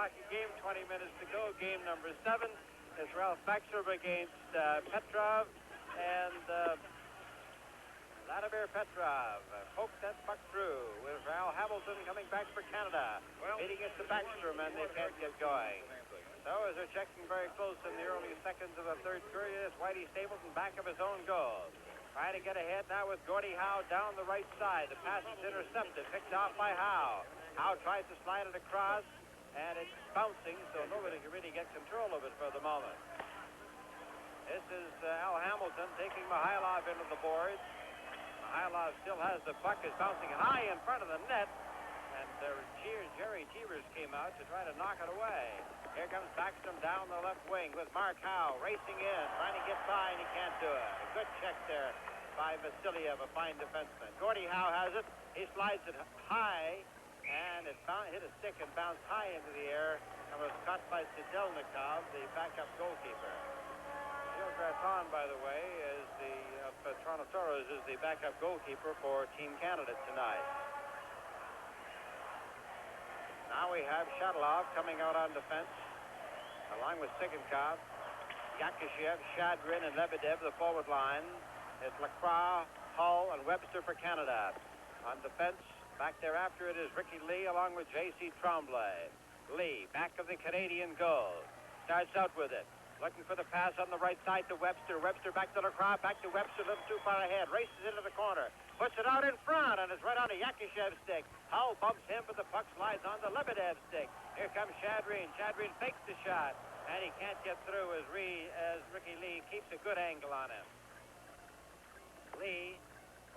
hockey game, 20 minutes to go. Game number 7 is Ralph Backstrom against Petrov, and Vladimir Petrov poked that puck through with Al Hamilton coming back for Canada. Hitting it to Backstrom, and they can't get going. So as they're checking very close in the early seconds of the third period, it's Whitey Stapleton back of his own goal. Trying to get ahead now with Gordie Howe down the right side. The pass is intercepted, picked off by Howe. Howe tries to slide it across, and it's bouncing, so nobody can really get control of it for the moment. This is Al Hamilton taking Mihailov into the boards. Mihailov still has the puck, is bouncing high in front of the net, and Jerry Cheevers came out to try to knock it away. Here comes Backstrom down the left wing with Mark Howe racing in, trying to get by, and he can't do it. A good check there by Vasiliev, a fine defenseman. Gordie Howe has it. He slides it high, and it hit a stick and bounced high into the air and was caught by Sidelnikov, the backup goalkeeper. Gilles Gratton, by the way, is the Toronto Toros is the backup goalkeeper for Team Canada tonight. Now we have Shadlov coming out on defense, along with Sigankov, Yakashev, Shadrin, and Lebedev, the forward line. It's Lacroix, Hull, and Webster for Canada. On defense, back there after it is Ricky Lee, along with J.C. Tremblay. Lee, back of the Canadian goal. Starts out with it. Looking for the pass on the right side to Webster. Webster back to Lacroix, back to Webster, a little too far ahead. Races into the corner. Puts it out in front, and it's right on to Yakashev's stick. Hull bumps him, but the puck slides on the Lebedev's stick. Here comes Shadrin. Shadrin fakes the shot, and he can't get through as Ricky Lee keeps a good angle on him. Lee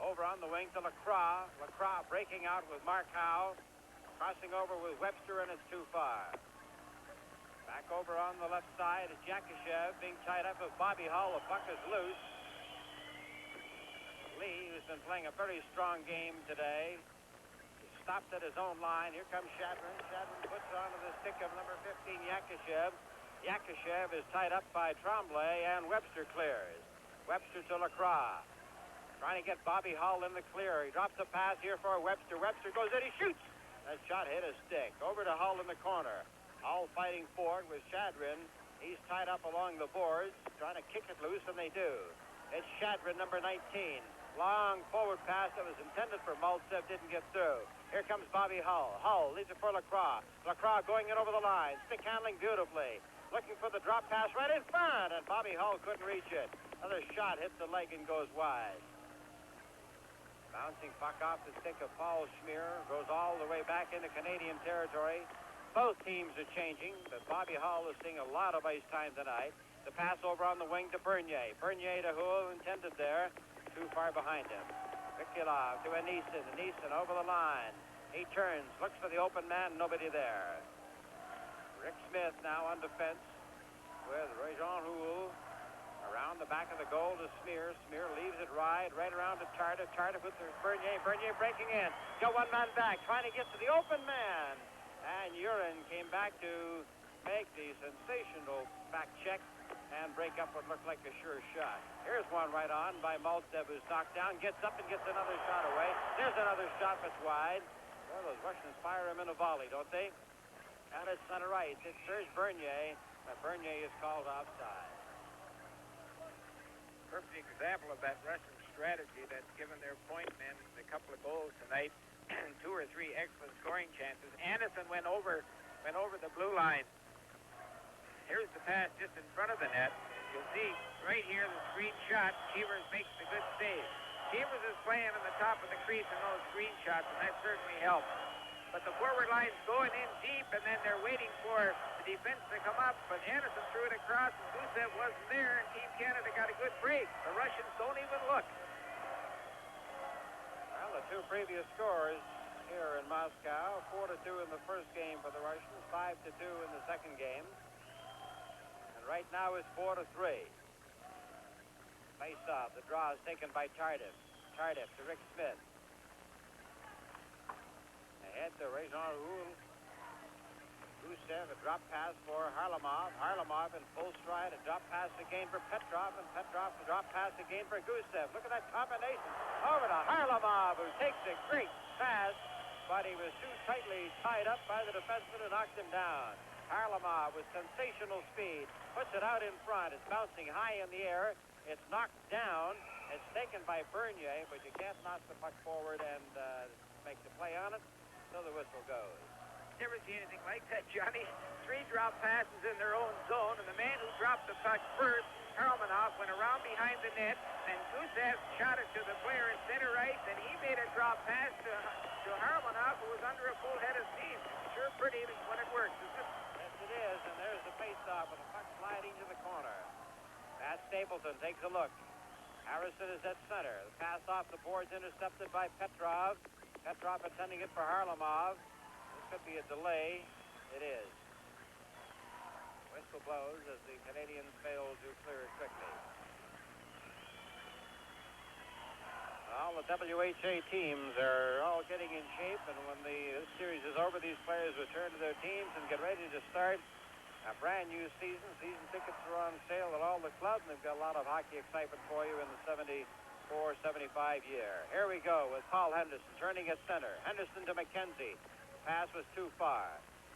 over on the wing to Lacroix. Lacroix breaking out with Mark Howe. Crossing over with Webster, and it's too far. Back over on the left side is Yakashev being tied up with Bobby Hull. The puck is loose. Lee, who's been playing a very strong game today, he stopped at his own line. Here comes Shadrin. Shadrin puts it onto the stick of number 15, Yakashev. Yakashev is tied up by Tremblay, and Webster clears. Webster to Lacroix. Trying to get Bobby Hull in the clear. He drops the pass here for Webster. Webster goes in, he shoots. That shot hit a stick. Over to Hull in the corner. Hull fighting for it with Shadrin. He's tied up along the boards, trying to kick it loose, and they do. It's Shadrin, number 19. Long forward pass that was intended for Maltsev, didn't get through. Here comes Bobby Hull. Hull leads it for Lacroix. Lacroix going in over the line, stick handling beautifully. Looking for the drop pass right in front, and Bobby Hull couldn't reach it. Another shot hits the leg and goes wide. Bouncing puck off the stick of Paul Schmier, goes all the way back into Canadian territory. Both teams are changing, but Bobby Hull is seeing a lot of ice time tonight. The pass over on the wing to Bernier. Bernier to who intended there. Too far behind him. Mikhailov to Anisin. Anisin over the line. He turns, looks for the open man, nobody there. Rick Smith now on defense with Jean Houle around the back of the goal to Smear. Smear leaves it right around to Tardif. Tardif with Bernier. Bernier breaking in. Got one man back, trying to get to the open man. And Urin came back to make the sensational back check and break up what looked like a sure shot. Here's one right on by Maltsev, who's knocked down, gets up and gets another shot away. There's another shot that's wide. Well, those Russians fire him in a volley, don't they? And it's center right. It's Serge Bernier, but Bernier is called offside. Perfect example of that Russian strategy that's given their point men a couple of goals tonight. 2 or 3 excellent scoring chances. Anderson went over the blue line. Here's the pass just in front of the net. You'll see right here the screen shot. Cheevers makes the good save. Cheevers is playing in the top of the crease in those screen shots, and that certainly helps. But the forward line's going in deep, and then they're waiting for the defense to come up. But Anderson threw it across, and Gusev wasn't there, and Team Canada got a good break. The Russians don't even look. Well, the 2 previous scores here in Moscow, 4-2 in the first game for the Russians, 5-2 in the second game. Right now it's 4-3. Face off. The draw is taken by Tardif. Tardif to Rick Smith. Ahead to Jean Houle. Gusev, a drop pass for Harlamov. Harlamov in full stride. A drop pass again for Petrov. And Petrov, a drop pass again for Gusev. Look at that combination. Over to Harlamov, who takes a great pass, but he was too tightly tied up by the defenseman who knocked him down. Harlamov with sensational speed puts it out in front. It's bouncing high in the air. It's knocked down. It's taken by Bernier, but you can't knock the puck forward and make the play on it, so the whistle goes. Never seen anything like that, Johnny. 3 drop passes in their own zone, and the man who dropped the puck first, Harlamov, went around behind the net, and Gusev shot it to the player in center ice, and he made a drop pass to Harlamov, who was under a full head of steam. Sure pretty when it works, isn't it? Yes, it is, and there's the face-off with the puck sliding to the corner. Pat Stapleton takes a look. Harrison is at center. The pass off the boards intercepted by Petrov. Petrov attending it for Harlamov. This could be a delay. It is. Whistle blows as the Canadians fail to clear it quickly. All the WHA teams are all getting in shape, and when this series is over, these players return to their teams and get ready to start a brand new season. Season tickets are on sale at all the clubs, and they've got a lot of hockey excitement for you in the 74-75 year. Here we go with Paul Henderson turning at center. Henderson to McKenzie. The pass was too far.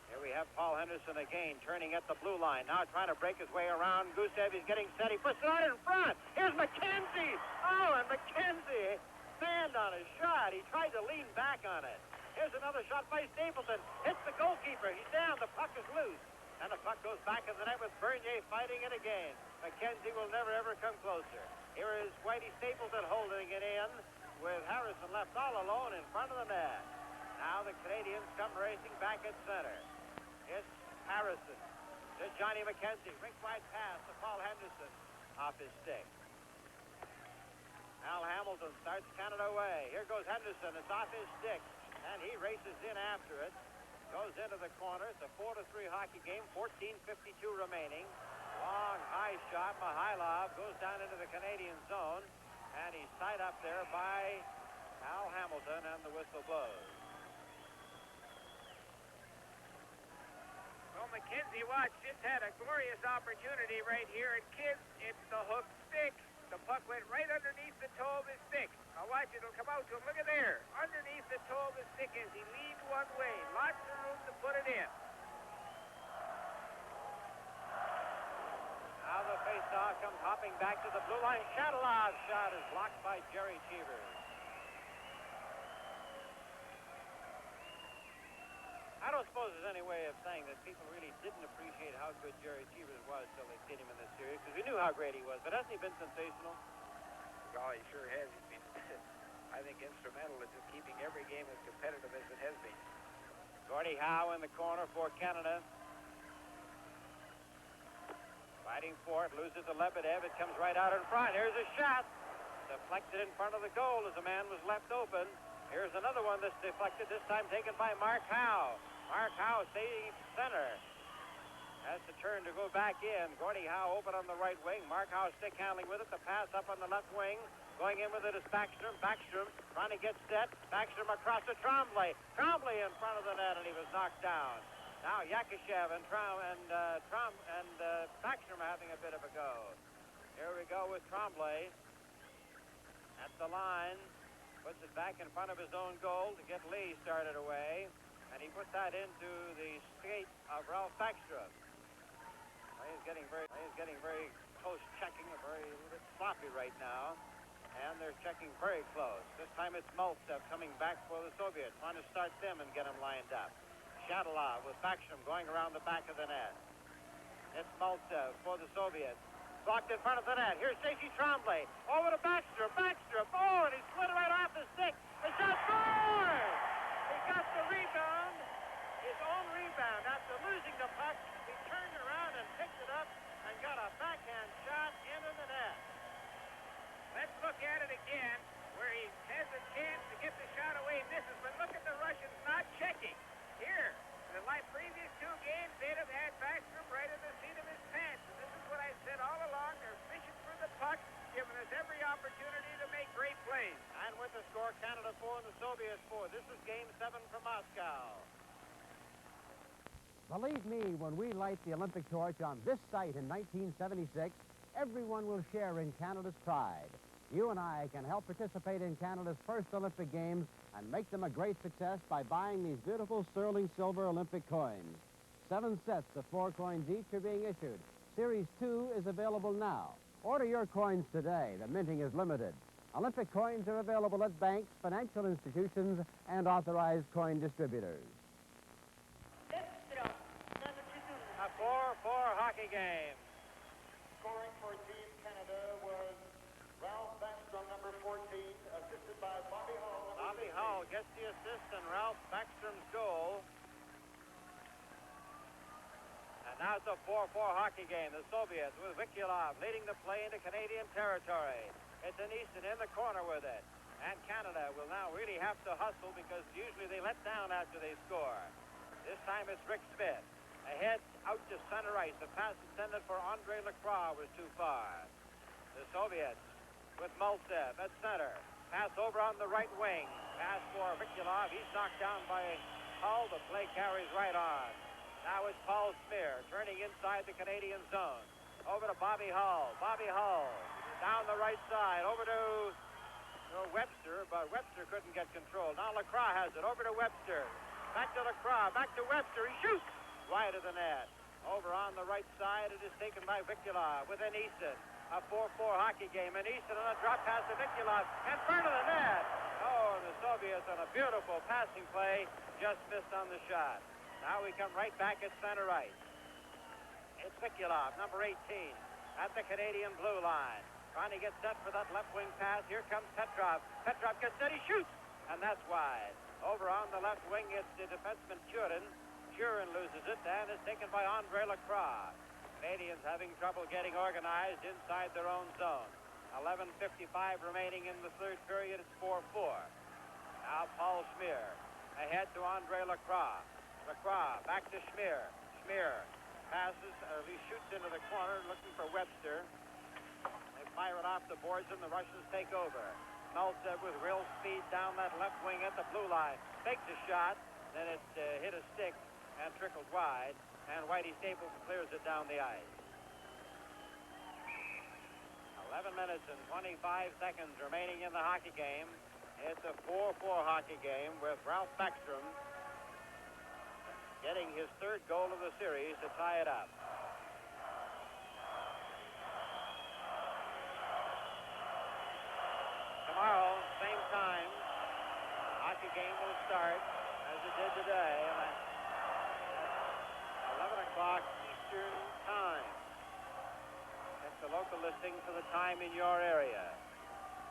Here we have Paul Henderson again turning at the blue line. Now trying to break his way around. Gusev, he's getting set. He puts it out in front. Here's McKenzie. Oh, and McKenzie stand on his shot. He tried to lean back on it. Here's another shot by Stapleton. Hits the goalkeeper. He's down. The puck is loose. And the puck goes back in the net with Bernier fighting it again. McKenzie will never, ever come closer. Here is Whitey Stapleton holding it in with Harrison left all alone in front of the net. Now the Canadians come racing back at center. It's Harrison to Johnny McKenzie. Rink-wide pass to Paul Henderson off his stick. Al Hamilton starts Canada away. Here goes Henderson. It's off his stick. And he races in after it. Goes into the corner. It's a 4-3 hockey game. 14:52 remaining. Long, high shot. Mihailov goes down into the Canadian zone. And he's tied up there by Al Hamilton, and the whistle blows. Well, McKenzie, watch, just had a glorious opportunity right here. And kids, it's the hook stick. The puck went right underneath the toe of his stick. Now watch, it'll come out to him. Look at there. Underneath the toe of his stick as he leaned one way. Lots of room to put it in. Now the face-off comes hopping back to the blue line. Shadalov's shot is blocked by Jerry Cheevers. I don't suppose there's any way of saying that people really didn't appreciate how good Jerry Cheevers was till they seen him in this series, because we knew how great he was, but hasn't he been sensational? Well, he sure has. He's been, I think, instrumental in just keeping every game as competitive as it has been. Gordie Howe in the corner for Canada. Fighting for it, loses to Lebedev. It comes right out in front. Here's a shot. Deflected in front of the goal as the man was left open. Here's another one that's deflected, this time taken by Mark Howe. Mark Howe staying center. Has to turn to go back in. Gordie Howe open on the right wing. Mark Howe stick handling with it. The pass up on the left wing. Going in with it is Backstrom. Backstrom trying to get set. Backstrom across to Tremblay. Tremblay in front of the net, and he was knocked down. Now Yakashev and Backstrom are having a bit of a go. Here we go with Tremblay at the line. Puts it back in front of his own goal to get Lee started away. And he put that into the skate of Ralph Backstrom. He's getting very close checking, very a little bit sloppy right now. And they're checking very close. This time it's Maltsev coming back for the Soviets, trying to start them and get them lined up. Shadalov with Backstrom going around the back of the net. It's Maltsev for the Soviets. Blocked in front of the net. Here's Stacey Tremblay. Over to Backstrom. Backstrom. Oh, and he slid it right off the stick. The shot scored! He got the rebound. His own rebound. After losing the puck, he turned around and picked it up and got a backhand shot into the net. Let's look at it again, where he has a chance to get the shot away, misses, but look at the Russians not checking. Here, in the previous 2 games, they'd have had Backstrom right in the seat of his pants. And this is what I said all along. They're fishing for the puck, giving us every opportunity to make great plays. And with the score, Canada 4 and the Soviets 4. This is Game 7 from Moscow. Believe me, when we light the Olympic torch on this site in 1976, everyone will share in Canada's pride. You and I can help participate in Canada's first Olympic Games and make them a great success by buying these beautiful sterling silver Olympic coins. 7 sets of 4 coins each are being issued. Series 2 is available now. Order your coins today. The minting is limited. Olympic coins are available at banks, financial institutions, and authorized coin distributors. A 4-4 hockey game. Scoring for Team Canada was Ralph Backstrom, number 14, assisted by Bobby Hall. Bobby Hull gets the assist in Ralph Backstrom's goal. And now it's a 4-4 hockey game. The Soviets with Vikulov leading the play into Canadian territory. It's an Easton in the corner with it. And Canada will now really have to hustle because usually they let down after they score. This time it's Rick Smith. Ahead out to center ice. The pass intended for Andre Lacroix was too far. The Soviets with Maltsev at center. Pass over on the right wing. Pass for Vikulov. He's knocked down by Hull. The play carries right on. Now it's Paul Smear turning inside the Canadian zone. Over to Bobby Hull. Bobby Hull down the right side. Over to Webster, but Webster couldn't get control. Now Lacroix has it. Over to Webster. Back to Lacroix. Back to Webster. He shoots wide of the net. Over on the right side, it is taken by Vikulov with an Easton. A 4-4 hockey game. And Easton on a drop pass to Vikulov in front of the net. Oh, and the Soviets on a beautiful passing play just missed on the shot. Now we come right back at center ice. It's Vikulov, number 18, at the Canadian blue line. Trying to get set for that left wing pass. Here comes Petrov. Petrov gets set, he shoots, and that's wide. Over on the left wing, it's the defenseman Churin. Churin loses it, and it's taken by Andre Lacroix. Canadians having trouble getting organized inside their own zone. 11:55 remaining in the third period. It's 4-4. Now Paul Smear ahead to Andre Lacroix. Lacroix back to Smear. Smear passes, he shoots into the corner looking for Webster. They fire it off the boards and the Russians take over. Maltsev with real speed down that left wing at the blue line. Takes a shot, then it hit a stick and trickled wide, and Whitey Stapleton clears it down the ice. 11 minutes and 25 seconds remaining in the hockey game. It's a 4-4 hockey game with Ralph Backstrom getting his third goal of the series to tie it up. Tomorrow, same time, hockey game will start as it did today at 11 o'clock Eastern Time. That's the local listing for the time in your area.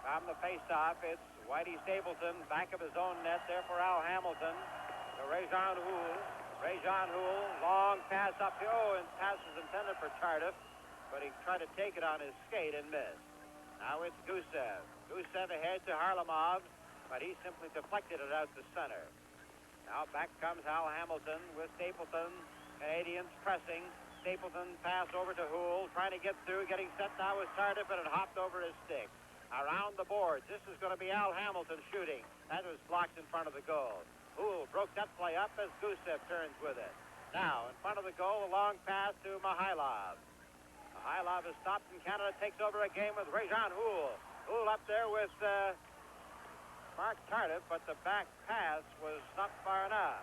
From the face-off, it's Whitey Stapleton, back of his own net there for Al Hamilton. To Réjean Houle. Réjean Houle, long pass up here. Oh, and pass was intended for Tardif, but he tried to take it on his skate and missed. Now it's Gusev. Gusev ahead to Harlamov, but he simply deflected it out to center. Now back comes Al Hamilton with Stapleton. Canadians pressing. Stapleton pass over to Houle, trying to get through, getting set now with Tardif, but it hopped over his stick. Around the boards, this is going to be Al Hamilton shooting. That was blocked in front of the goal. Houle broke that play up as Gusev turns with it. Now, in front of the goal, a long pass to Mihailov. Mihailov is stopped, and Canada takes over a game with Réjean Houle. Houle up there with Mark Tardif, but the back pass was not far enough.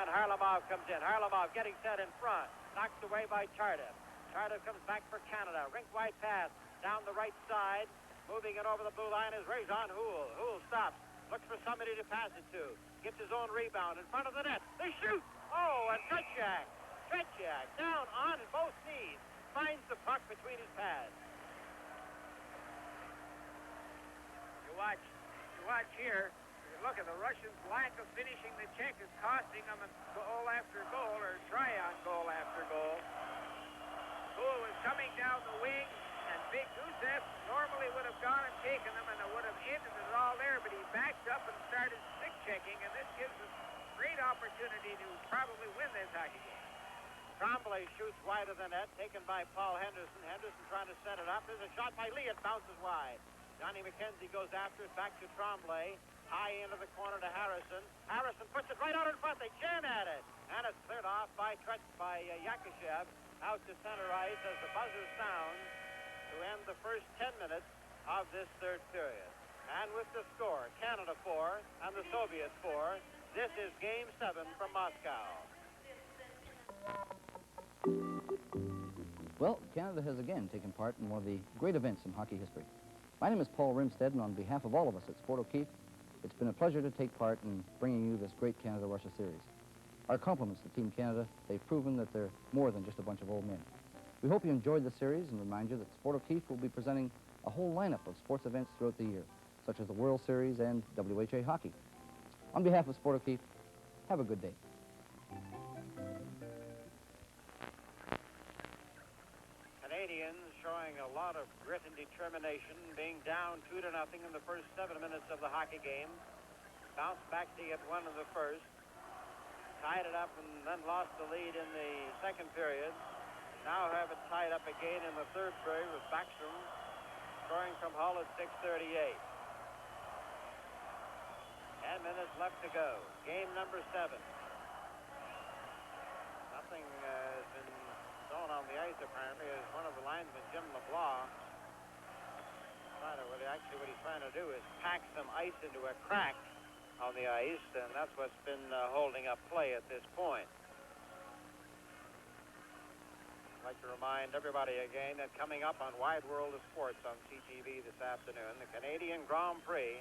And Harlamov comes in. Harlamov getting set in front. Knocked away by Tardif. Tardif comes back for Canada. Rink-wide pass down the right side. Moving it over the blue line is Réjean Houle. Houle stops. Looks for somebody to pass it to. Gets his own rebound in front of the net. They shoot. Oh, and Tretiak down on both knees. Finds the puck between his pads. You watch here. Look at the Russians' lack of finishing the check is costing them a goal after goal, or try on goal after goal. Houle was coming down the wing, and Big Gusev normally would have gone and taken them, and it would have ended it all there, but he backed up and started stick checking, and this gives us great opportunity to probably win this hockey game. Tremblay shoots wide of the net, taken by Paul Henderson. Henderson trying to set it up. There's a shot by Lee. It bounces wide. Johnny McKenzie goes after it, back to Tremblay. High into the corner to Harrison. Harrison puts it right out in front. They jam at it. And it's cleared off by Yakushev out to center ice as the buzzer sounds to end the first 10 minutes of this third period. And with the score, Canada 4 and the Soviets 4, this is Game 7 from Moscow. Well, Canada has again taken part in one of the great events in hockey history. My name is Paul Rimstead, and on behalf of all of us at Sport O'Keefe, it's been a pleasure to take part in bringing you this great Canada-Russia series. Our compliments to Team Canada. They've proven that they're more than just a bunch of old men. We hope you enjoyed the series and remind you that Sport O'Keefe will be presenting a whole lineup of sports events throughout the year, such as the World Series and WHA hockey. On behalf of Sport O'Keefe, have a good day. Canadians showing a lot of grit and determination, being down 2-0 in the first 7 minutes of the hockey game. Bounced back to get one in the first. Tied it up and then lost the lead in the second period. Now have it tied up again in the third period with Backstrom scoring from Hull at 6:38. 10 minutes left to go. Game number 7. Nothing has been thrown on the ice apparently, as one of the linesmen, Jim LeBlanc, what he's trying to do is pack some ice into a crack on the ice, and that's what's been holding up play at this point. I'd like to remind everybody again that coming up on Wide World of Sports on CTV this afternoon, the Canadian Grand Prix,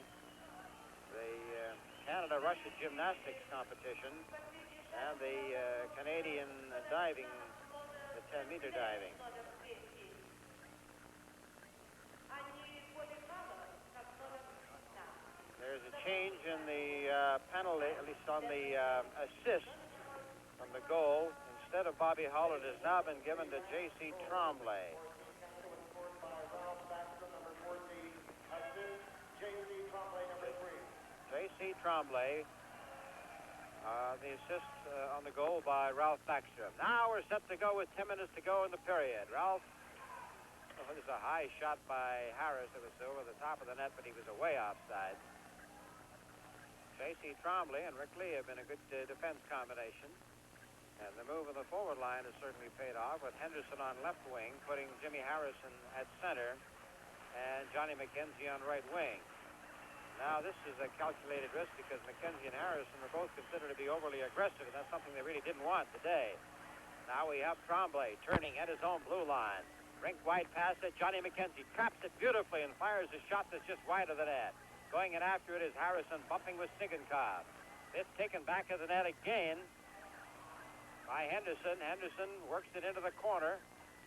the Canada-Russia gymnastics competition, and the Canadian diving, the 10-meter diving. There's a change in the penalty, at least on the assist from the goal. Instead of Bobby Hull, it has now been given to J.C. Tremblay. J.C. Tremblay, the assist on the goal by Ralph Backstrom. Now we're set to go with 10 minutes to go in the period. Ralph, there's a high shot by Harris that was over the top of the net, but he was away offside. J.C. Tremblay and Rick Lee have been a good defense combination. And the move of the forward line has certainly paid off, with Henderson on left wing, putting Jimmy Harrison at center, and Johnny McKenzie on right wing. Now this is a calculated risk because McKenzie and Harrison are both considered to be overly aggressive, and that's something they really didn't want today. Now we have Tremblay turning at his own blue line. Rink wide pass at Johnny McKenzie. Traps it beautifully and fires a shot that's just wide of the net. Going in after it is Harrison, bumping with Sigankov. It's taken back of the net again by Henderson. Henderson works it into the corner,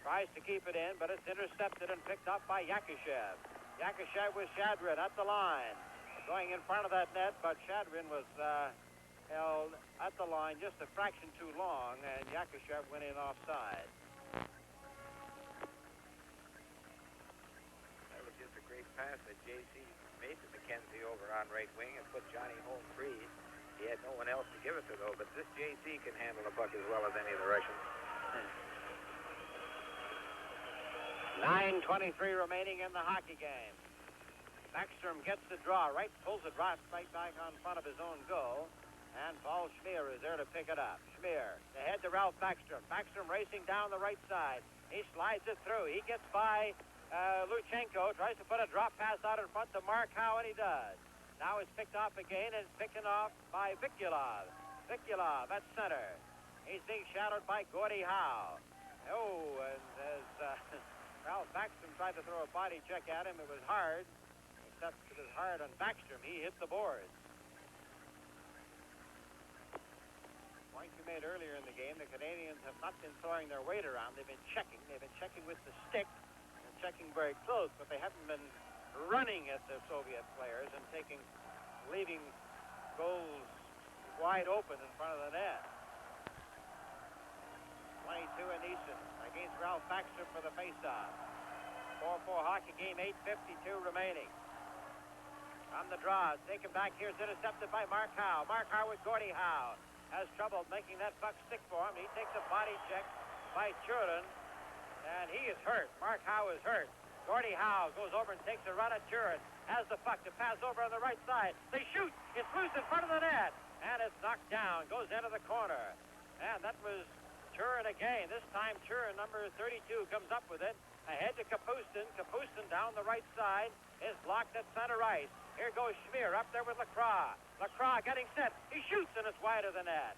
tries to keep it in, but it's intercepted and picked up by Yakushev. Yakushev with Shadrin at the line, going in front of that net, but Shadrin was held at the line just a fraction too long, and Yakushev went in offside. That was just a great pass that J.C. made to McKenzie over on right wing and put Johnny home free. He had no one else to give it to, though, but this J.C. can handle a puck as well as any of the Russians. 9:23 remaining in the hockey game. Backstrom gets the draw, pulls it right back on front of his own goal, and Paul Schmier is there to pick it up. Schmier, ahead to Ralph Backstrom. Backstrom racing down the right side. He slides it through. He gets by Luchenko, tries to put a drop pass out in front to Mark Howe, and he does. Now it's picked off again, and it's picked off by Vikulov. Vikulov at center. He's being shadowed by Gordie Howe. Oh, and as Ralph Backstrom tried to throw a body check at him, it was hard. Except it was hard on Backstrom. He hit the boards. Point you made earlier in the game, the Canadians have not been throwing their weight around. They've been checking. They've been checking with the stick and checking very close, but they haven't been running at the Soviet players and leaving goals wide open in front of the net. 22 and Easton against Ralph Backstrom for the faceoff. 4-4 hockey game, 8:52 remaining. On the draw, taken back here, is intercepted by Mark Howe. Mark Howe with Gordie Howe. Has trouble making that puck stick for him. He takes a body check by Churin, and he is hurt. Mark Howe is hurt. Gordie Howe goes over and takes a run at Churin. Has the puck to pass over on the right side. They shoot. It's loose in front of the net. And it's knocked down. Goes into the corner. And that was Churin again. This time Churin, number 32, comes up with it. Ahead to Kapustin. Kapustin down the right side is blocked at center ice. Here goes Schmier up there with Lacroix. Lacroix getting set. He shoots, and it's wide of the net.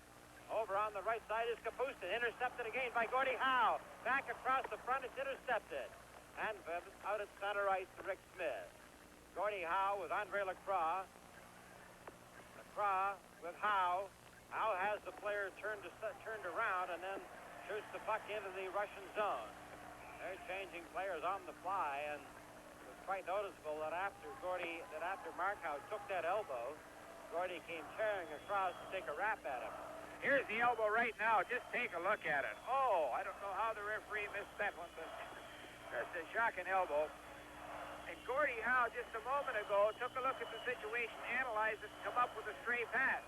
Over on the right side is Kapustin. Intercepted again by Gordie Howe. Back across the front, it's intercepted. And out at center ice to Rick Smith. Gordie Howe with Andre Lacroix. Lacroix with Howe. Howe has the player turned around and then shoots the puck into the Russian zone. They're changing players on the fly, and it was quite noticeable that after Mark Howe took that elbow, Gordie came tearing across to take a rap at him. Here's the elbow right now. Just take a look at it. Oh, I don't know how the referee missed that one, but just a shocking elbow. And Gordie Howe, just a moment ago, took a look at the situation, analyzed it, and come up with a stray pass.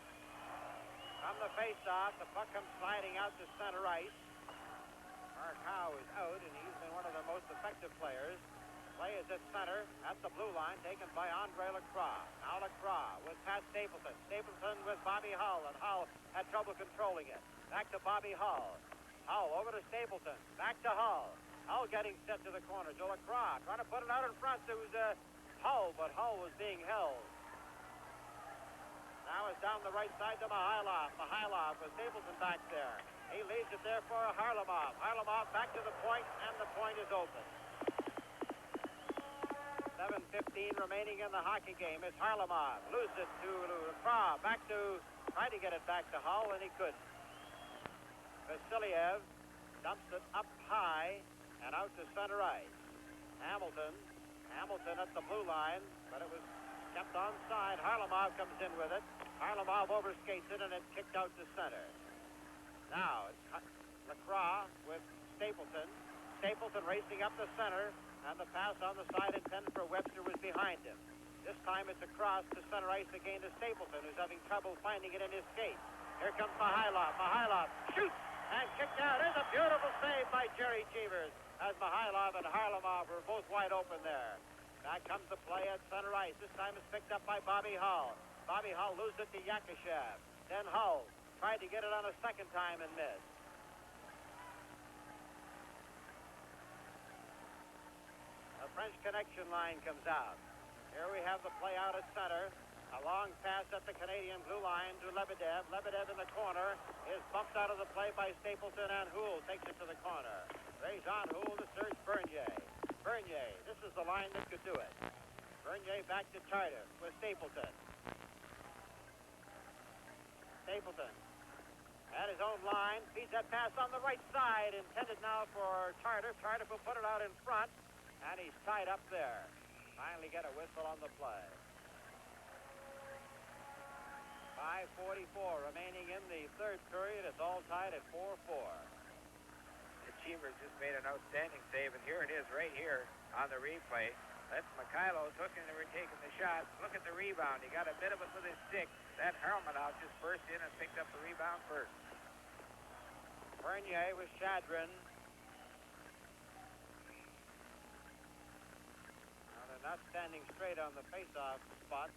From the face-off, the puck comes sliding out to center ice. Mark Howe is out, and he's been one of their most effective players. Play is at center, at the blue line, taken by Andre Lacroix. Now Lacroix with Pat Stapleton. Stapleton with Bobby Hull, and Hull had trouble controlling it. Back to Bobby Hull. Hull over to Stapleton. Back to Hull. Hull getting set to the corner. To Lacroix, trying to put it out in front to Hull, but Hull was being held. Now it's down the right side to Mihailov. Mihailov with Stapleton back there. He leaves it there for Harlamov. Harlamov back to the point, and the point is open. 7:15 remaining in the hockey game. It's Harlamov. Loses it to Lacroix. Back to, tried to get it back to Hull, and he couldn't. Vasiliev dumps it up high and out to center ice. Hamilton at the blue line, but it was kept onside. Harlamov comes in with it. Harlamov overskates it, and it's kicked out to center. Now it's Lacroix with Stapleton. Stapleton racing up the center. And the pass on the side intended for Webster was behind him. This time it's across to center ice again to Stapleton, who's having trouble finding it in his skate. Here comes Mihailov. Mihailov shoots and kicked out. There's a beautiful save by Jerry Cheevers as Mihailov and Harlamov were both wide open there. Back comes the play at center ice. This time it's picked up by Bobby Hull. Bobby Hull loses it to Yakashev. Then Hull tried to get it on a second time and missed. French connection line comes out. Here we have the play out at center. A long pass at the Canadian blue line to Lebedev. Lebedev in the corner is bumped out of the play by Stapleton, and Houle takes it to the corner. Rays on Houle to Serge Bernier. Bernier, this is the line that could do it. Bernier back to Tardif with Stapleton. Stapleton at his own line. Feeds that pass on the right side, intended now for Tardif. Tardif will put it out in front. And he's tied up there. Finally get a whistle on the play. 5:44 remaining in the third period. It's all tied at 4-4. The Cheevers just made an outstanding save, and here it is right here on the replay. That's Mikhailo hooking and taking the shot. Look at the rebound. He got a bit of it with his stick. That Harlamov just burst in and picked up the rebound first. Bernier with Shadrin. Not standing straight on the face-off spots.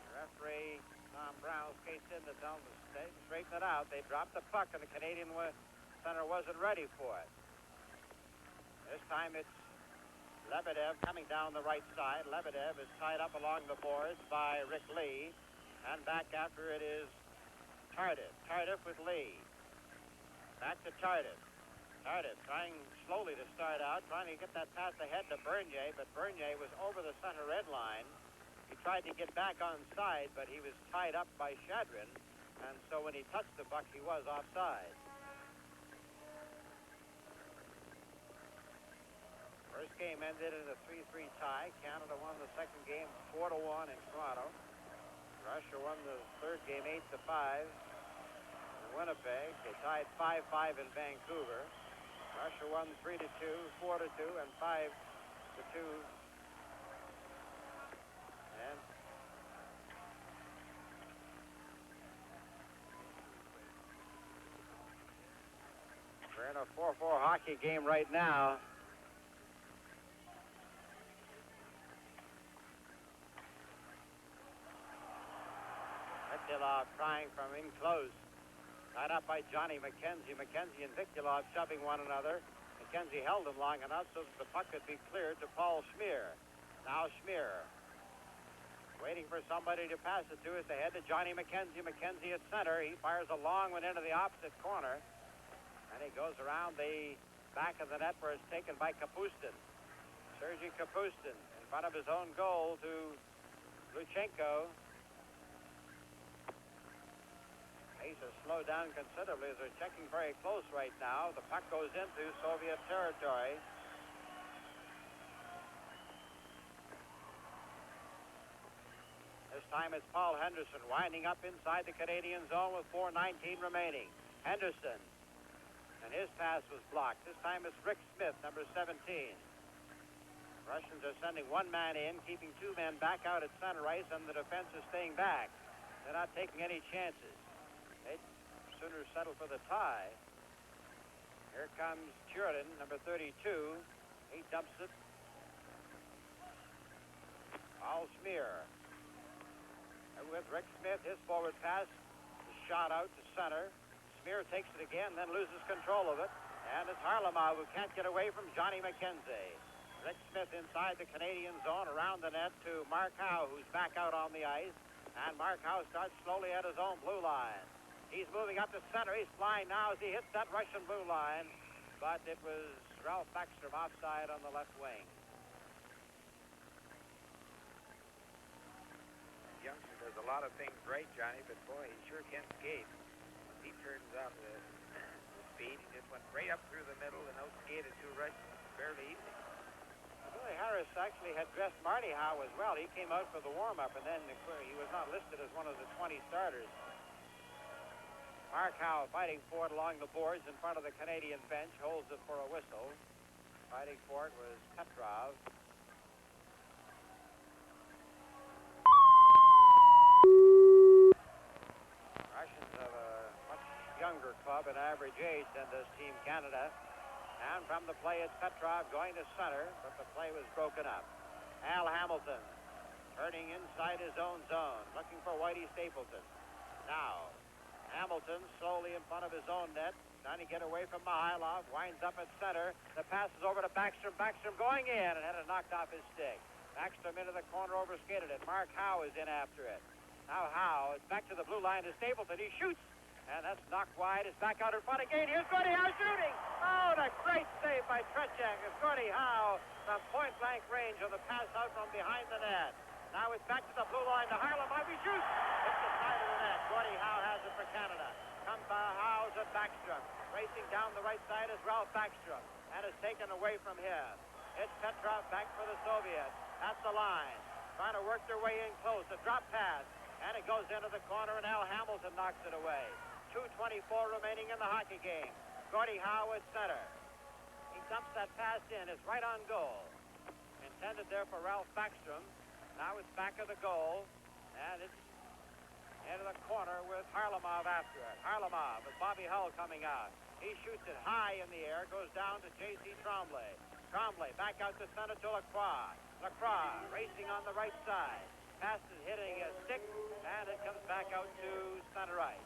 Referee Tom Brown skates in to tell them to straighten it out. They dropped the puck, and the Canadian center wasn't ready for it. This time it's Lebedev coming down the right side. Lebedev is tied up along the boards by Rick Lee, and back after it is Tardif. Tardif with Lee. Back to Tardif. Tardif trying slowly to start out, trying to get that pass ahead to Bernier, but Bernier was over the center red line. He tried to get back onside, but he was tied up by Shadrin, and so when he touched the puck, he was offside. First game ended in a 3-3 tie. Canada won the second game 4-1 in Toronto. Russia won the third game 8-5 in Winnipeg. They tied 5-5 in Vancouver. Russia won 3-2, 4-2, and 5-2. And we're in a 4-4 hockey game right now. Viktulov trying from in close. Tied up by Johnny McKenzie. McKenzie and Viktulov shoving one another. McKenzie held him long enough so that the puck could be cleared to Paul Schmier. Now Schmier Waiting for somebody to pass it to. It's ahead to Johnny McKenzie. McKenzie at center. He fires a long one into the opposite corner. And he goes around the back of the net where it's taken by Kapustin. Sergei Kapustin in front of his own goal to Luchenko. Pace has slowed down considerably as they're checking very close right now. The puck goes into Soviet territory. This time it's Paul Henderson winding up inside the Canadian zone with 4:19 remaining. Henderson, and his pass was blocked. This time it's Rick Smith, number 17. Russians are sending one man in, keeping two men back out at center ice, and the defense is staying back. They're not taking any chances. They'd sooner settle for the tie. Here comes Turin, number 32. He dumps it. Paul Smear. And with Rick Smith, his forward pass is shot out to center. Smear takes it again, then loses control of it. And it's Harlamov who can't get away from Johnny McKenzie. Rick Smith inside the Canadian zone, around the net to Mark Howe, who's back out on the ice. And Mark Howe starts slowly at his own blue line. He's moving up to center. He's flying now as he hits that Russian blue line. But it was Ralph Backstrom offside on the left wing. Youngster does a lot of things right, Johnny, but boy, he sure can skate. He turns out the speed. He just went right up through the middle and outskated two Russians fairly easy. Billy Harris actually had dressed Marty Howe as well. He came out for the warm-up, and then he was not listed as one of the 20 starters. Mark Howe fighting for it along the boards in front of the Canadian bench, holds it for a whistle. Fighting for it was Petrov. Russians have a much younger club in average age than does Team Canada. And from the play, it's Petrov going to center, but the play was broken up. Al Hamilton turning inside his own zone, looking for Whitey Stapleton. Now, Hamilton slowly in front of his own net, trying to get away from Mihailov, winds up at center. The pass is over to Backstrom. Backstrom going in and had it knocked off his stick. Backstrom into the corner, overskated it. Mark Howe is in after it. Now Howe is back to the blue line to Stapleton. He shoots. And that's knocked wide. It's back out in front again. Here's Gordie Howe shooting. Oh, and a great save by Tretiak as Gordie Howe from point-blank range on the pass out from behind the net. Now it's back to the blue line to Harlamov. He shoots. It's the side of the net. Gordie Howe has it for Canada. Comes by Howe's at Backstrom. Racing down the right side is Ralph Backstrom. And is taken away from him. It's Petrov back for the Soviets. At the line. Trying to work their way in close. A drop pass. And it goes into the corner, and Al Hamilton knocks it away. 2:24 remaining in the hockey game. Gordie Howe at center. He dumps that pass in. It's right on goal. Intended there for Ralph Backstrom. Now it's back of the goal. And it's into the corner with Harlamov after it. Harlamov with Bobby Hull coming out. He shoots it high in the air. Goes down to J.C. Tremblay. Tremblay back out to center to Lacroix. Lacroix racing on the right side. Pass is hitting a stick. And it comes back out to center ice.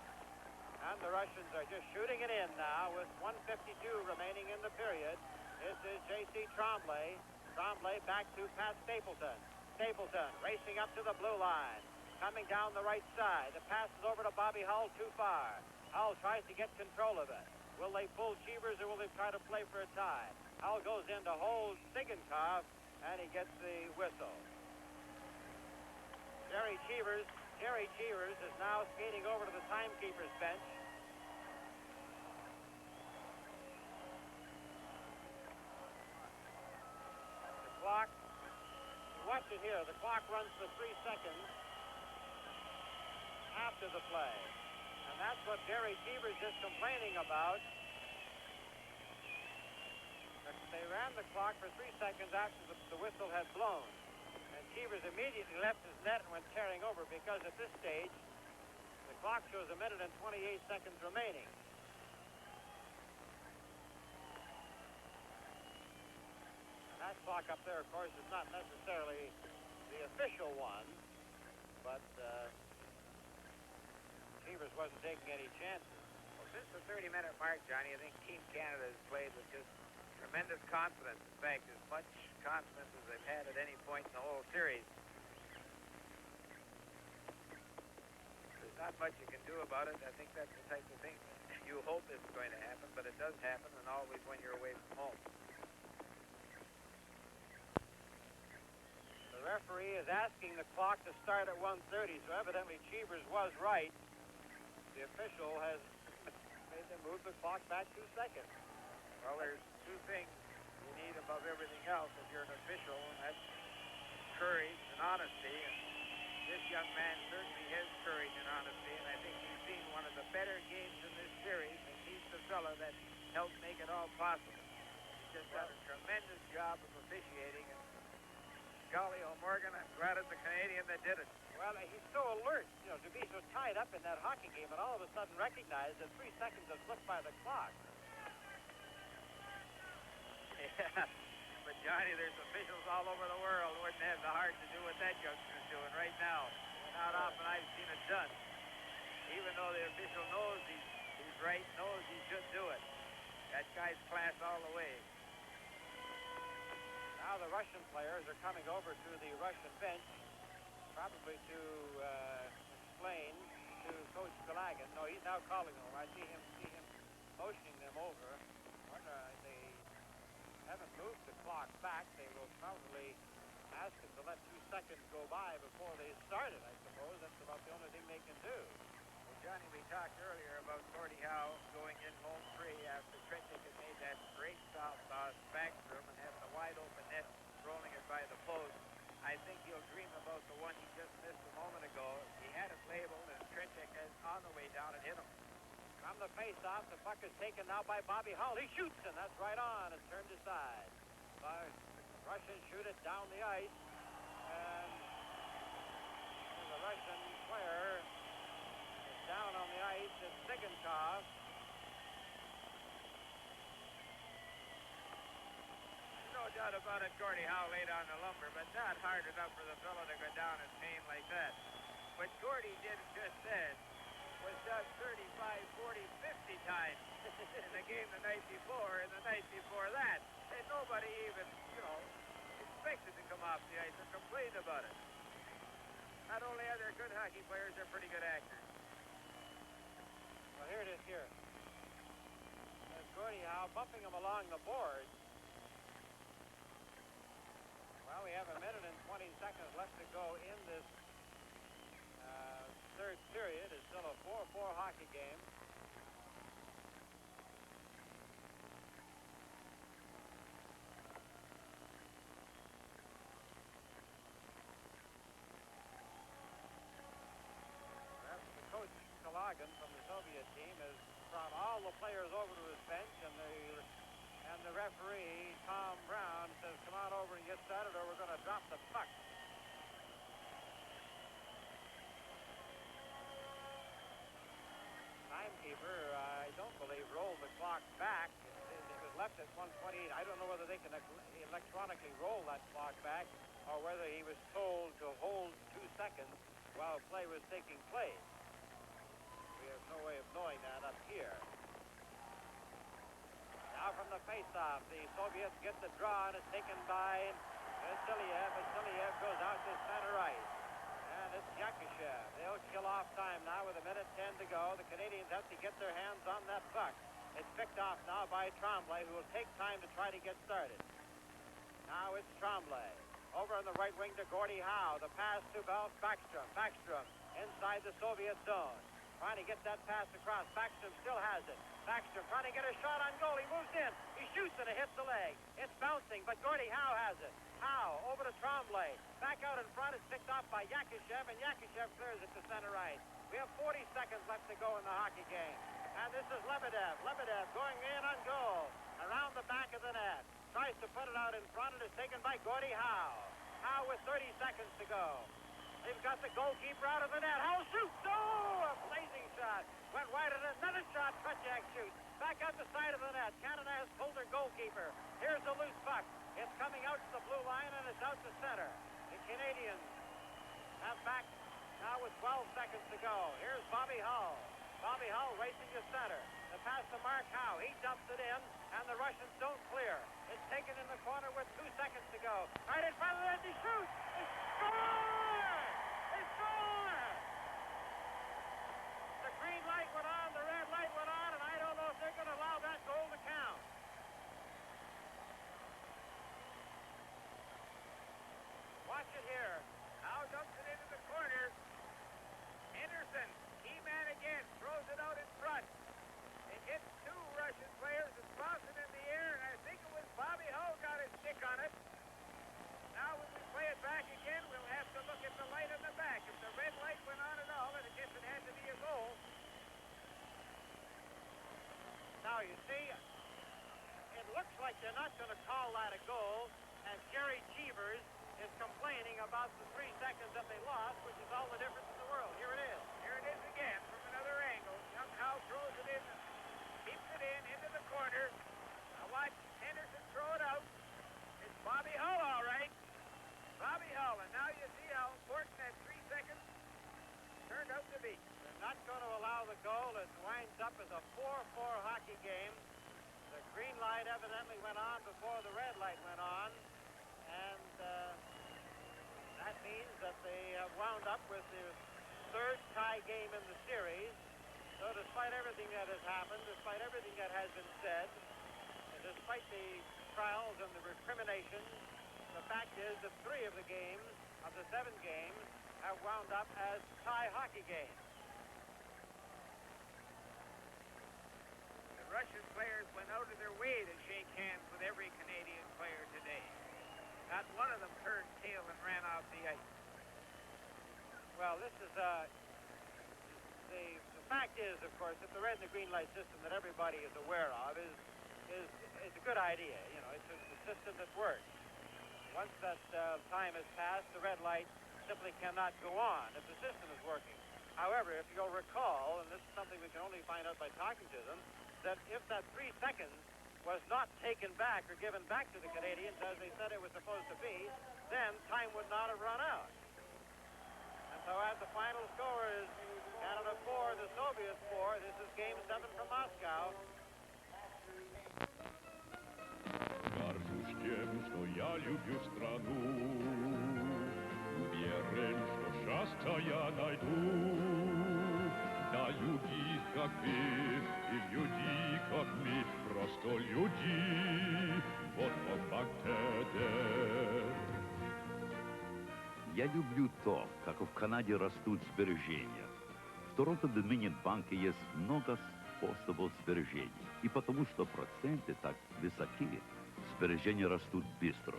And the Russians are just shooting it in now with 1:52 remaining in the period. This is J.C. Tremblay. Tremblay back to Pat Stapleton. Stapleton racing up to the blue line. Coming down the right side. The pass is over to Bobby Hull too far. Hull tries to get control of it. Will they pull Cheevers or will they try to play for a tie? Hull goes in to hold Sigankov and he gets the whistle. Jerry Cheevers is now skating over to the timekeeper's bench. The clock, watch it here, the clock runs for 3 seconds after the play. And that's what Jerry Cheevers is complaining about. They ran the clock for 3 seconds after the whistle had blown. And Cheevers immediately left his net and went tearing over because at this stage, the clock shows 1 minute and 28 seconds remaining. And that clock up there, of course, is not necessarily the official one, but Cheevers wasn't taking any chances. Well, since the 30-minute mark, Johnny, I think Team Canada has played with just tremendous confidence. In fact, as much confidence as they've had at any point in the whole series. not much you can do about it. I think that's the type of thing you hope is going to happen, but it does happen, and always when you're away from home. The referee is asking the clock to start at 1:30, so evidently Cheevers was right. The official has made them move the clock back 2 seconds. Well, there's two things you need above everything else if you're an official, and that's courage and honesty. And this young man certainly has courage and honesty, and I think he's seen one of the better games in this series, and he's the fella that helped make it all possible. He's just done a tremendous job of officiating, and golly, O'Morgan, I'm glad it's a Canadian that did it. Well, he's so alert, to be so tied up in that hockey game and all of a sudden recognize that 3 seconds have slipped by the clock. Yeah, but Johnny, there's officials all over the world who wouldn't have the heart to do what that youngster's doing right now. Not often I've seen it done. Even though the official knows he's right, knows he should do it. That guy's class all the way. Now the Russian players are coming over to the Russian bench, probably to explain to Coach Kalagin. No, he's now calling them. I see him motioning them over. They haven't moved the clock back. They will probably ask him to let 2 seconds go by before they started, I suppose. That's about the only thing they can do. Well, Johnny, we talked earlier about Gordie Howe going in home free after Tretick had made that great stop on Backstrom and having a wide open net, rolling it by the post. I think he'll dream about the one he just missed a moment ago. He had it labeled, and Tretick is on the way down and hit him. From the face-off, the puck is taken now by Bobby Hull. He shoots, and that's right on. It's turned aside. The Russians shoot it down the ice, and the Russian player is down on the ice. It's Sigankov. No doubt about it, Gordie Howe laid on the lumber, but not hard enough for the fellow to go down in pain like that. What Gordie did just then was done 35, 40, 50 times in the game the night before and the night before that. And nobody even, expected to come off the ice or complain about it. Not only are they good hockey players, they're pretty good actors. Well, here it is here. There's Gordie Howe bumping him along the boards. Well, we have 1 minute and 20 seconds left to go in this third period. It's still a 4-4 hockey game. Perhaps the coach, Kalagin, from the Soviet team, has brought all the players over to his bench, and the referee, Tom Brown, says, come on over and get started or we're going to drop the puck. Timekeeper, I don't believe, rolled the clock back. It was left at 1:28. I don't know whether they can electronically roll that clock back or whether he was told to hold 2 seconds while play was taking place. We have no way of knowing that up here. Now from the face-off, the Soviets get the draw, and it's taken by Vasiliev. Vasiliev goes out to center ice. And it's Yakishev. They'll kill off time now with 1 minute 10 to go. The Canadians have to get their hands on that puck. It's picked off now by Tremblay, who will take time to try to get started. Now it's Tremblay. Over on the right wing to Gordie Howe. The pass to Backstrom. Backstrom inside the Soviet zone. Trying to get that pass across. Backstrom still has it. Backstrom trying to get a shot on goal. He moves in. He shoots and it hits the leg. It's bouncing, but Gordie Howe has it. Howe over to Tremblay. Back out in front. It's picked off by Yakishev, and Yakishev clears it to center ice. We have 40 seconds left to go in the hockey game. And this is Lebedev. Lebedev going in on goal. Around the back of the net. Tries to put it out in front. It is taken by Gordie Howe. Howe with 30 seconds to go. They've got the goalkeeper out of the net. Howe shoots. Oh, a blazing shot. Went wide at another shot. Tretiak shoots. Back out the side of the net. Canada has pulled their goalkeeper. Here's the loose puck. It's coming out to the blue line, and it's out to center. The Canadians have back now with 12 seconds to go. Here's Bobby Hull. Bobby Hull racing to center. The pass to Mark Howe. He dumps it in, and the Russians don't clear. It's taken in the corner with 2 seconds to go. Right in front of the net, he shoots. He scores! He scores! like they're not going to call that a goal, and Jerry Cheevers is complaining about the 3 seconds that they lost, which is all the difference in the world. Here it is. Here it is again from another angle. Somehow throws it in, keeps it in, into the corner. Now watch Henderson throw it out. It's Bobby Hull, all right. Bobby Hull, and now you see how important that 3 seconds turned out to be. They're not going to allow the goal. It winds up as a 4-4 hockey game. The green light evidently went on before the red light went on, and that means that they have wound up with their third tie game in the series. So despite everything that has happened, despite everything that has been said, and despite the trials and the recriminations, the fact is that 3 of the games, of the 7 games, have wound up as tie hockey games. The Russian players went out of their way to shake hands with every Canadian player today. Not one of them turned tail and ran off the ice. Well, this is the fact is, of course, that the red and the green light system that everybody is aware of is a good idea. You know, it's a system that works. Once that time has passed, the red light simply cannot go on if the system is working. However, if you'll recall, and this is something we can only find out by talking to them, that if that 3 seconds was not taken back or given back to the Canadians as they said it was supposed to be, then time would not have run out. And so as the final score is Canada 4, the Soviets 4, this is Game 7 from Moscow. Горжусь тем, что я люблю страну, уверен, что счастье я найду. Да люди, как вы, и люди, как мы, просто люди, вот факт. Я люблю то, как в Канаде растут сбережения. В Торонто-Доминион банке есть много способов сбережений. И потому что проценты так высоки, сбережения растут быстро.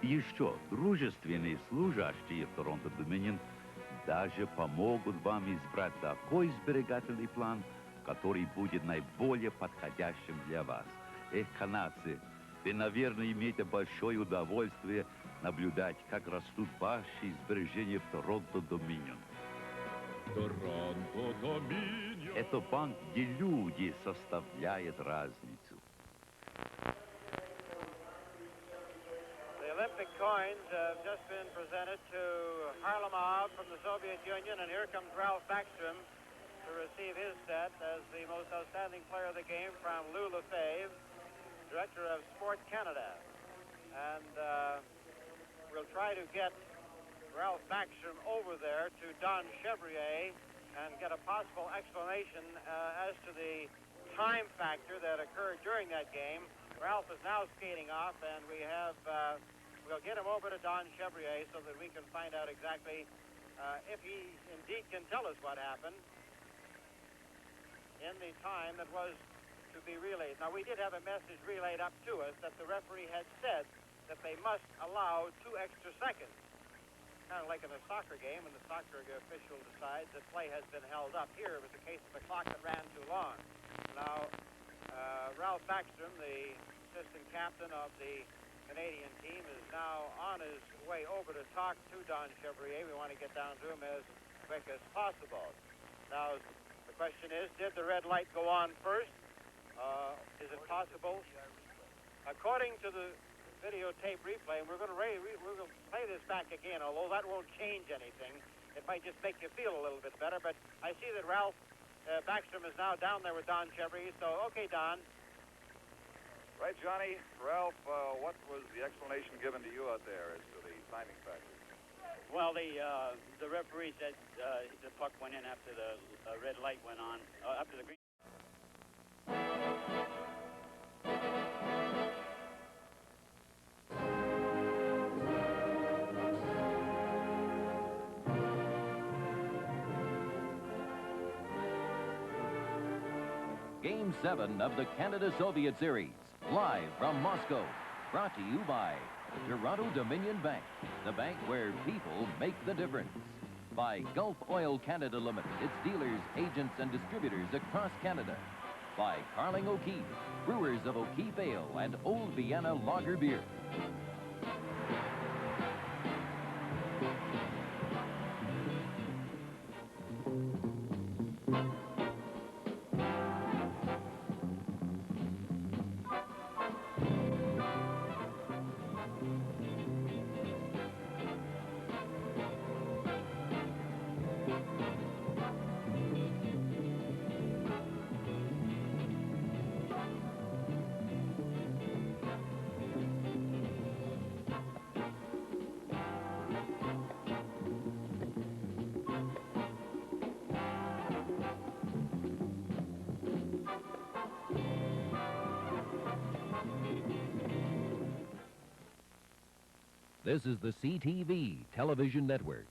И еще дружественные служащие в Торонто-Доминион даже помогут вам избрать такой сберегательный план, который будет наиболее подходящим для вас. Эх, канадцы, вы, наверное, имеете большое удовольствие наблюдать, как растут ваши сбережения в Торонто-Доминион. Торонто-Доминион. Это банк, где люди составляют разницу. The Olympic coins have just been presented to Harlamov from the Soviet Union, and here comes Ralph Backstrom to receive his set as the most outstanding player of the game from Lou Lefebvre, Director of Sport Canada. And we'll try to get Ralph Backstrom over there to Don Chevrier and get a possible explanation as to the time factor that occurred during that game. Ralph is now skating off, and we have, we'll get him over to Don Chevrier so that we can find out exactly if he indeed can tell us what happened in the time that was to be relayed. Now, we did have a message relayed up to us that the referee had said that they must allow 2 extra seconds. Kind of like in a soccer game, when the soccer official decides that play has been held up. Here, it was a case of a clock that ran too long. Now, Ralph Backstrom, the assistant captain of the Canadian team, is now on his way over to talk to Don Chevrier. We want to get down to him as quick as possible. Now, the question is, did the red light go on first? Is it possible? According to the videotape replay, and we're going to play this back again, although that won't change anything. It might just make you feel a little bit better, but I see that Ralph Backstrom is now down there with Don Chevrier, so okay, Don. Right, Johnny. Ralph, what was the explanation given to you out there as to the timing factor? Well, the referee said the puck went in after the red light went on, after the green. Game 7 of the Canada-Soviet Series, live from Moscow. Brought to you by Toronto Dominion Bank, the bank where people make the difference. By Gulf Oil Canada Limited, its dealers, agents, and distributors across Canada. by Carling O'Keefe, brewers of O'Keefe Ale and Old Vienna Lager Beer. This is the CTV Television Network.